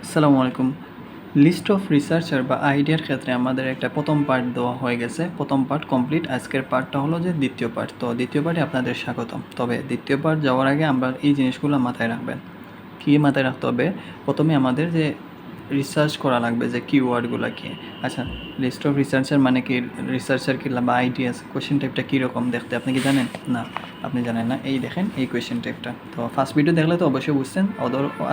আসসালামু আলাইকুম। List of researcher বা আইডিয়ার ক্ষেত্রে আমাদের একটা প্রথম পার্ট দেওয়া হয়ে গেছে। প্রথম পার্ট কমপ্লিট। আজকের পার্টটা হলো যে দ্বিতীয় পার্ট। তো দ্বিতীয় পার্টে আপনাদের স্বাগতম। তবে দ্বিতীয় পার্ট যাওয়ার আগে আমরা এই জিনিসগুলো মাথায় রাখবেন। কী মাথায় রাখতে হবে? প্রথমে আমাদের যে রিসার্চ করা লাগবে যে কিওয়ার্ডগুলো কী। আচ্ছা, লিস্ট অফ রিসার্চার মানে কি, রিসার্চার কি বা আইডিয়াস কোয়েশ্চেন টাইপটা কীরকম দেখতে আপনি কি জানেন? না, আপনি জানেন না। এই দেখেন এই কোয়েশ্চেন টাইপটা। তো ফার্স্ট ভিডিও দেখলে তো অবশ্যই বুঝছেন।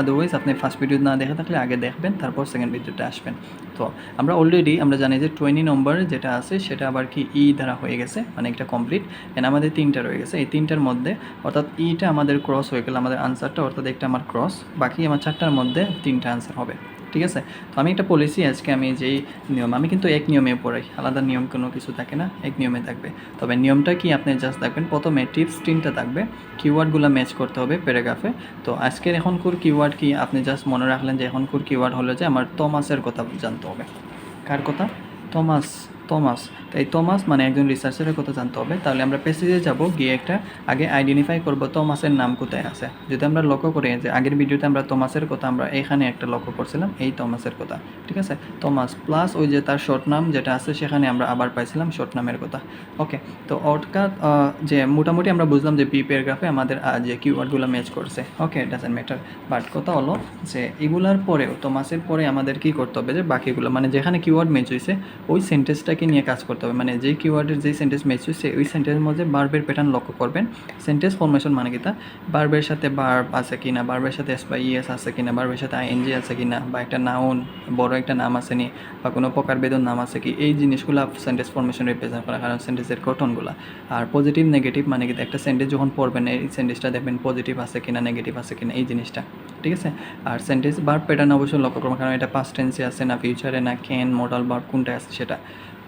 আদারওয়াইজ আপনি ফার্স্ট ভিডিও না দেখে থাকলে আগে দেখবেন, তারপর সেকেন্ড ভিডিওতে আসবেন। তো আমরা জানি যে 20 নম্বর যেটা আছে সেটা আবার কি দ্বারা হয়ে গেছে, মানে একটা কমপ্লিট। এন্ড আমাদের 3টা রয়ে গেছে। এই 3টার মধ্যে অর্থাৎ টা আমাদের ক্রস হয়ে গেল আমাদের আনসারটা, অর্থাৎ একটা আমার ক্রস, বাকি আমার 4টার মধ্যে 3টা আনসার হবে। ঠিক আছে? তো আমি একটা পলিসি আজকে আমি যেই নিয়ম, আমি কিন্তু এক নিয়মে পড়াই, আলাদা নিয়ম কোনো কিছু থাকে না, এক নিয়মে থাকবে। তবে নিয়মটা কি আপনি জাস্ট দেখবেন, প্রথমে টিপস 3টা থাকবে, কিওয়ার্ডগুলো ম্যাচ করতে হবে প্যারাগ্রাফে। তো আজকের এখনকার কিওয়ার্ড কি আপনি জাস্ট মনে রাখলেন যে এখনকার কিওয়ার্ড হলো যে আমার থমাসের কথা জানতে হবে। কার কথা? থমাস। থমাস। তাই থমাস মানে একজন রিসার্চারের কথা জানতে হবে। তাহলে আমরা পেসেজে যাব, গিয়ে একটা আগে আইডেন্টিফাই করব থমাসের নাম কোথায় আছে। যদি আমরা লক্ষ্য করি যে আগের ভিডিওতে আমরা থমাসের কথা আমরা এখানে একটা লক্ষ্য করছিলাম, এই থমাসের কথা। ঠিক আছে? থমাস প্লাস ওই যে তার শর্ট নাম যেটা আছে সেখানে আমরা আবার পাইছিলাম শর্ট নামের কথা। ওকে, তো অর্থাৎ যে মোটামুটি আমরা বুঝলাম যে বি প্যারাগ্রাফে আমাদের যে কিওয়ার্ডগুলো ম্যাচ করছে। ওকে, ডাজন্ট ম্যাটার। বাট কথা হলো যে এগুলার পরেও থমাসের পরে আমাদের কী করতে হবে, যে বাকিগুলো মানে যেখানে কিওয়ার্ড ম্যাচ হয়েছে ওই সেন্টেন্সটাকে নিয়ে কাজ করতে হবে। মানে যেই কিওয়ার্ডের যেই সেন্টেন্স ম্যাচ হয়েছে ওই সেন্টেন্সের মধ্যে বার্বের প্যাটার্ন লক্ষ্য করবেন। সেন্টেন্স ফরমেশন মানে কি, তা বার্বের সাথে বার্ব আছে কিনা, বার্বের সাথে এস বা ইএস আছে কিনা, বার্বের সাথে আইএনজি আছে কিনা, বা একটা নাউন বড় একটা নাম আছে নি, বা কোনো প্রকারভেদ নাম আছে কি, এই জিনিসগুলো সেন্টেন্স ফরমেশন রিপ্রেজেন্ট করে, কারণ সেন্টেন্সের গঠনগুলো। আর পজিটিভ নেগেটিভ মানে কি, একটা সেন্টেন্স যখন পড়বেন এই সেন্টেন্সটা দেখবেন পজিটিভ আছে কিনা নেগেটিভ আছে কিনা, এই জিনিসটা। ঠিক আছে? আর সেন্টেন্স ভার্ব প্যাটার্ন অবশ্যই লক্ষ্য করবেন, কারণ এটা পাস্ট টেন্সে আছে না ফিউচারে না ক্যান মডাল ভার্ব কোনটা আছে সেটা।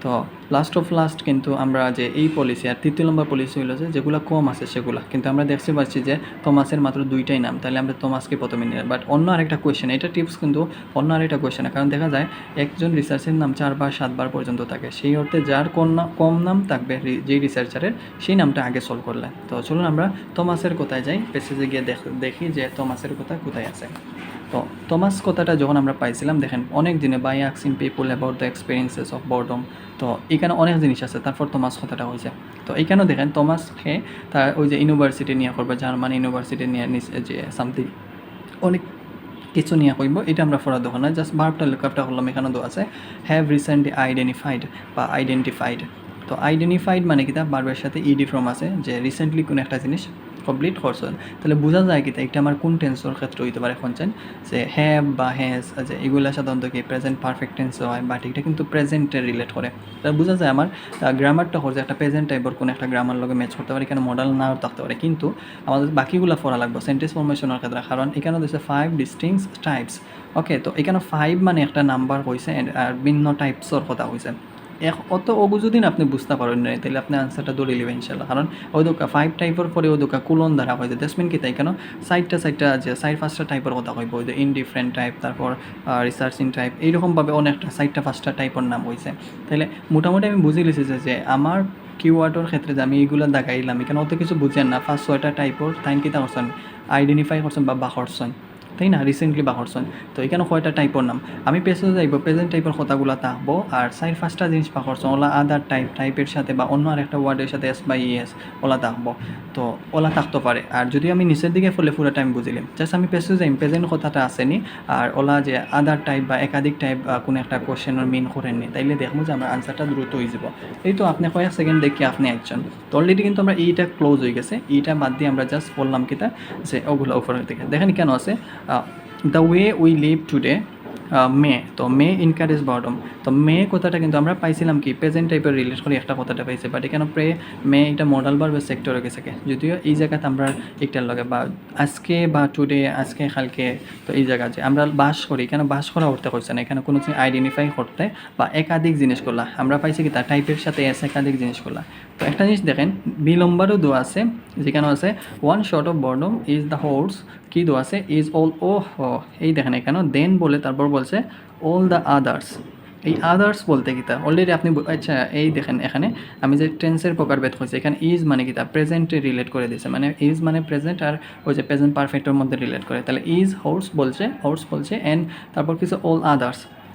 তো লাস্ট অফ লাস্ট কিন্তু আমরা যে এই পলিসি আর তৃতীয় নম্বর পলিসি হলো যে যেগুলো কম আছে সেগুলো কিন্তু আমরা দেখতে পাচ্ছি যে থমাসের মাত্র 2টাই নাম, তাহলে আমরা থমাসকে প্রথমে নিলাম। বাট অন্য আরেকটা কোয়েশ্চেন, এটা টিপস কিন্তু অন্য আরেকটা কোয়েশ্চেন, কারণ দেখা যায় একজন রিসার্চের নাম 4 বার 7 বার পর্যন্ত থাকে, সেই অর্থে যার কম নাম থাকবে যেই রিসার্চারের সেই নামটা আগে সলভ করলে। তো চলুন আমরা থমাসের কোথায় যাই, পেসেজে গিয়ে দেখি যে থমাসের কথা কোথায় আছে। তো থমাস কথাটা যখন আমরা পাইছিলাম, দেখেন অনেক দিনে by asking people about the experiences of boredom. তো এখানে অনেক জিনিস আছে, তারপর থমাস কথাটা হয়েছে। তো এইখানেও দেখেন থমাসকে তার ওই যে ইউনিভার্সিটি নিয়ে করবে, জার্মান ইউনিভার্সিটি নিয়ে যে সামথিং অনেক কিছু নিয়ে কইব, এটা আমরা পড়া দেখো না, জাস্ট ভার্বটা লুকআপটা করলাম, এখানে তো আছে হ্যাভ রিসেন্টলি আইডেন্টিফাইড বা আইডেন্টিফাইড। তো আইডেন্টিফাইড মানে কি, তা ভার্বের সাথে ইডি ফর্ম আছে, যে রিসেন্টলি কোনো একটা জিনিস কমপ্লিট করছেন, তাহলে বোঝা যায় কি এটা আমার কোন টেন্সর ক্ষেত্রে হইতে পারে। এখন চান যে হ্যাভ বা হ্যাজ, যে এগুলো সাধারণত কি প্রেজেন্ট পারফেক্ট টেন্স হয়, বাট এটা কিন্তু প্রেজেন্টে রিলেট করে। তাহলে বোঝা যায় আমার গ্রামারটা হচ্ছে একটা প্রেজেন্ট টাইপের কোনো একটা গ্রামার লগে ম্যাচ করতে পারে, এখানে মডেল নাও থাকতে পারে, কিন্তু আমাদের বাকিগুলো পড়া লাগবে সেন্টেন্স ফরমেশনের ক্ষেত্রে, কারণ এখানে দিচ্ছে 5 ডিস্টিংক্ট টাইপস। ওকে, তো এখানে 5 মানে একটা নাম্বার হয়েছে আর ভিন্ন টাইপসর কথা হয়েছে। অত যদি আপনি বুঝতে পারেন না, তাহলে আপনি আনসারটা ধরে নেবেন ইনশাল্লাহ, কারণ ওই দোকা 5 টাইপের পরে ওই দোকা কুলন দ্বারা হয়েছে। দ্যাটসমিন কি, তাই কেন সাইডটা যে 5টা টাইপের কথা কইব, ওই যে ইনডিফারেন্ট টাইপ, তারপর রিসার্চিং টাইপ, এইরকমভাবে অনেকটা 5টা টাইপের নাম হয়েছে। তাহলে মোটামুটি আমি বুঝে লিছি যে আমার কিওয়ার্ডের ক্ষেত্রে যে আমি এইগুলো দেখাইলাম, এখানে অত কিছু বুঝেন না, 5-6টা টাইপের টাইম কিতা করছেন, আইডেন্টিফাই করছেন বা করছেন, তাই না, রিসেন্টলি করছেন। তো এখানে কয়টা টাইপের নাম আমি পেজে যাইব, প্রেজেন্ট টাইপের কথাগুলো থাকবো, আর 4-5টা জিনিস করছেন ওলা আদার টাইপের সাথে বা অন্য আরেকটা ওয়ার্ডের সাথে এস বা ইএস ওলা থাকবো। তো ওলা থাকতে পারে। আর যদি আমি নিচের দিকে ফলে পুরো টাইম বুঝিলাম, জাস্ট আমি পেজে যাই, প্রেজেন্ট কথাটা আসেনি, আর ওলা যে আদার টাইপ বা একাধিক টাইপ কোনো একটা কোশ্চেনের মিন করেননি, তাইলে দেখবো যে আমার আনসারটা দ্রুত হয়ে যাব। এই তো আপনি কয়েক সেকেন্ড দেখি আপনি একজন। তো অলরেডি কিন্তু আমরা এইটা ক্লোজ হয়ে গেছে, এইটা বাদ দিয়ে আমরা জাস্ট বললাম কিতা যে ওগুলো উপরের দিকে দেখেন কেন আছে, the way we live today may. তো মে ইনকারেজ বর্ডম। তো মে কথাটা কিন্তু আমরা পাইছিলাম কি প্রেজেন্ট টাইপের রিলেট করে একটা কথাটা পাইছি, বাট এখানে মে এটা মডাল ভার্বের সেক্টরে গেছে, যদিও এই জায়গাতে আমরা একটার লগে বা আজকে বা টুডে আজকে কালকে, তো এই জায়গা যে আমরা বাস করি, এখানে বাস করা করতে হচ্ছে না, এখানে কোনো জিনিস আইডেন্টিফাই করতে বা একাধিক জিনিসগুলা আমরা পাইছি কি তার টাইপের সাথে একাধিক জিনিসগুলা। তো একটা জিনিস দেখেন বিলম্বারও দেওয়া আছে, যেখানে আছে one sort of boredom is the horse, কী দেওয়া আছে ইজ অল, ও এই দেখেন এখানে দেন বলে তারপর বলছে অল দ্য আদার্স, এই আদার্স বলতে কিতা অলরেডি আপনি আচ্ছা এই দেখেন এখানে আমি যে টেন্সের প্রকারভেদ হয়েছে এখানে ইজ মানে কিতা প্রেজেন্টে রিলেট করে দিয়েছে মানে ইজ মানে প্রেজেন্ট আর ওই যে প্রেজেন্ট পারফেক্টের মধ্যে রিলেট করে তাহলে ইজ হর্স বলছে অ্যান্ড তারপর কিছু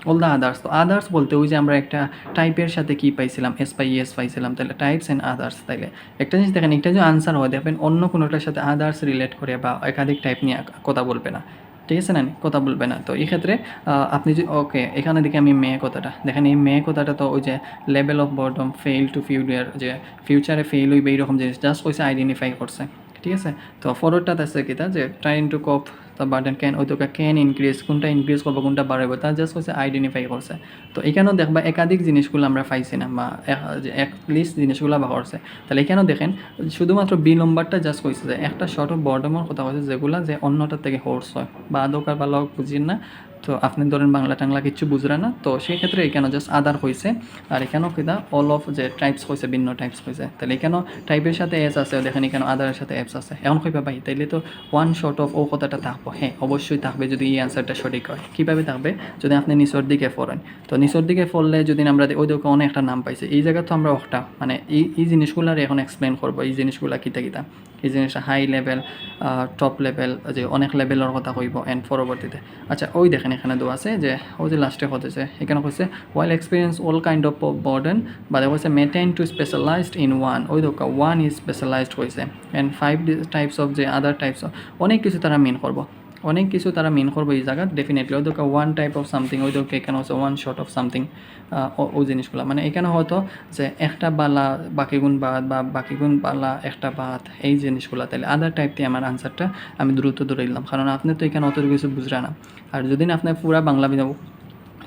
অল দ্য আদার্স তো আদার্স বলতে ওই যে আমরা একটা টাইপের সাথে কি পাইছিলাম এস পাই ইএস পাইছিলাম তাহলে টাইপস অ্যান্ড আদার্স তাইলে একটা জিনিস দেখেন একটা যে আনসার হয় দেখবেন অন্য কোনোটার সাথে আদার্স রিলেট করে বা একাধিক টাইপ নিয়ে কথা বলবে না ঠিক আছে না কথা বলবে না তো এই ক্ষেত্রে আপনি যে ওকে এখানে দেখে আমি মেয়ে কথাটা দেখেন এই মেয়ে কথাটা তো ওই যে level of bottom fail to future যে ফিউচারে ফেল হইবে এইরকম জিনিস জাস্ট ওইসে আইডেন্টিফাই করছে ঠিক আছে তো ফরওয়ার্ডটাতে আছে কিতা যে trying to cope the burden can ওই তো ক্যান ইনক্রিজ কোনটা ইনক্রিজ করবো কোনটা বাড়াবো তা জাস্ট হচ্ছে আইডেন্টিফাই করছে তো এখানেও দেখবা একাধিক জিনিসগুলো আমরা পাইছি না বা এক লিস্ট জিনিসগুলো বা করছে তাহলে এখানেও দেখেন শুধুমাত্র বি নম্বরটা জাস্ট কইছে যে একটা শর্ট অফ বর্ডমের কথা কইছে যেগুলো যে অন্যটার থেকে হোর্স হয় বা আদকার বা লগ বুঝিন না তো আপনি ধরেন বাংলা টাংলা কিচ্ছু বুঝলেন না তো সেই ক্ষেত্রে এখানে জাস্ট আদার হয়েছে আর এখানেও কিনা অল অফ যে টাইপস হয়েছে ভিন্ন টাইপস হয়েছে তাহলে এখানেও টাইপের সাথে এস আছে দেখেন এখানে আদারের সাথে অ্যাপস আছে এখন কইবা ভাই তাইলে তো ওয়ান শর্ট অফ ও কথাটা থাকবো হ্যাঁ অবশ্যই থাকবে যদি এই অ্যান্সারটা সঠিক হয় কীভাবে থাকবে যদি আপনি নিচের দিকে পড়েন তো নিচের দিকে পড়লে যদি আমরা ওই দিকে অনেক একটা নাম পাইছি এই জায়গা তো আমরা একটা মানে এই জিনিসগুলার এখন এক্সপ্লেন করবো এই জিনিসগুলা কিতা এই জিনিসটা হাই লেভেল টপ লেভেল যে অনেক লেভেলের কথা কইব অ্যান্ড পরবর্তীতে আচ্ছা ওই দেখেন এখানে দেওয়া আছে যে ওই যে লাস্টে হতেছে এখানে হচ্ছে while experience all kind of burden বা হচ্ছে maintain to specialized in one ওই দোকা ওয়ান ইজ স্পেশালাইজড হয়েছে অ্যান্ড 5 টাইপস অফ যে আদার টাইপস অফ অনেক কিছু তারা মিন করবো এই জায়গা ডেফিনেটলি ওই দোকা ওয়ান টাইপ অফ সামথিং ওই দোকা এখানে হচ্ছে ওয়ান শর্ট অফ সামথিং ওই জিনিসগুলো মানে এখানে হয়তো যে একটা বালা বাকি গুণ বাদ বা বাকি গুণ বালা একটা বাদ এই জিনিসগুলো তাহলে আদার টাইপ দিয়ে আমার আনসারটা আমি দ্রুত ধরে দিলাম কারণ আপনি তো এখানে অত কিছু বুঝরা না আর যদি না আপনার পুরা বাংলা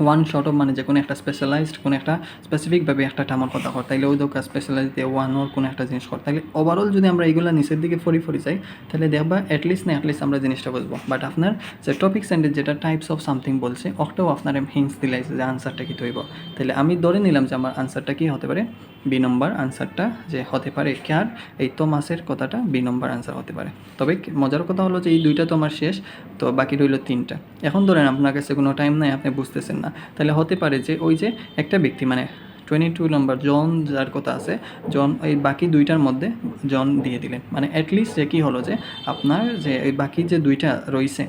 ওয়ান শর্ট অফ মানে যে কোনো একটা স্পেশালাইজড কোনো একটা স্পেসিফিকভাবে একটা টামার কথা কর তাইলে ওই দোকান স্পেশালাইজ দিয়ে ওয়ান ওর কোনো একটা জিনিস কর তাহলে ওভারঅল যদি আমরা এইগুলো নিচের দিকে ফরি যাই তাহলে দেখবা অ্যাটলিস্ট আমরা জিনিসটা বুঝবো বাট আপনার যে টপিক সেন্টেন্স যেটা টাইপস অফ সামথিং বলছে ওটাও আপনার হিন্স দিলাইছে যে আনসারটা কী হইব তাহলে আমি ধরে নিলাম যে আমার আনসারটা কী হতে পারে বি নম্বর আনসারটা যে হতে পারে কার এই তো মাসের কথাটা বি নম্বর আনসার হতে পারে তবে মজার কথা হলো যে এই দুইটা তো আমার শেষ তো বাকি রইল 3টা এখন ধরেন আপনার কাছে কোনো টাইম নাই আপনি বুঝতেছেন না তাহলে হতে পারে যে ওই যে একটা ব্যক্তি মানে 22 নম্বর জন যার কথা আছে জন এই বাকি দুইটার মধ্যে জন দিয়ে দিলেন মানে অ্যাটলিস্ট যে কী হলো যে আপনার যে এই বাকি যে দুইটা রয়েছে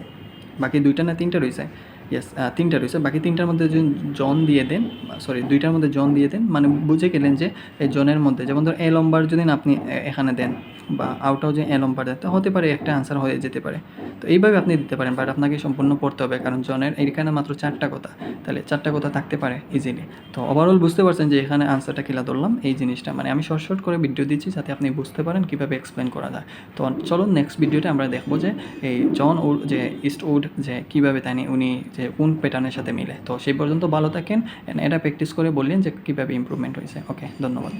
বাকি দুইটা না 3টা রয়েছে ইয়েস 3টা রয়েছে বাকি 3টার মধ্যে যদি জন দিয়ে দেন দুইটার মধ্যে জন দিয়ে দেন মানে বুঝে গেলেন যে এই জনের মধ্যে যেমন ধর এ নম্বর যদি আপনি এখানে দেন বা আউটও যে এ নম্বর দেন তো হতে পারে একটা আনসার হয়ে যেতে পারে তো এইভাবে আপনি দিতে পারেন বাট আপনাকে সম্পূর্ণ পড়তে হবে কারণ জনের এইখানে মাত্র 4টা কথা তাহলে 4টা কথা থাকতে পারে ইজিলি তো ওভারঅল বুঝতে পারছেন যে এখানে আনসারটা কিলা ধরলাম এই জিনিসটা মানে আমি শর্ট করে ভিডিও দিচ্ছি যাতে আপনি বুঝতে পারেন কীভাবে এক্সপ্লেন করা যায় তো চলুন নেক্সট ভিডিওতে আমরা দেখবো যে এই জন উড যে ইস্টউড যে কীভাবে তাই উনি যে কোন প্যাটার্নের সাথে মিলে তো সেই পর্যন্ত ভালো থাকেন এটা প্র্যাকটিস করে বললেন যে কীভাবে ইমপ্রুভমেন্ট হয়েছে ওকে ধন্যবাদ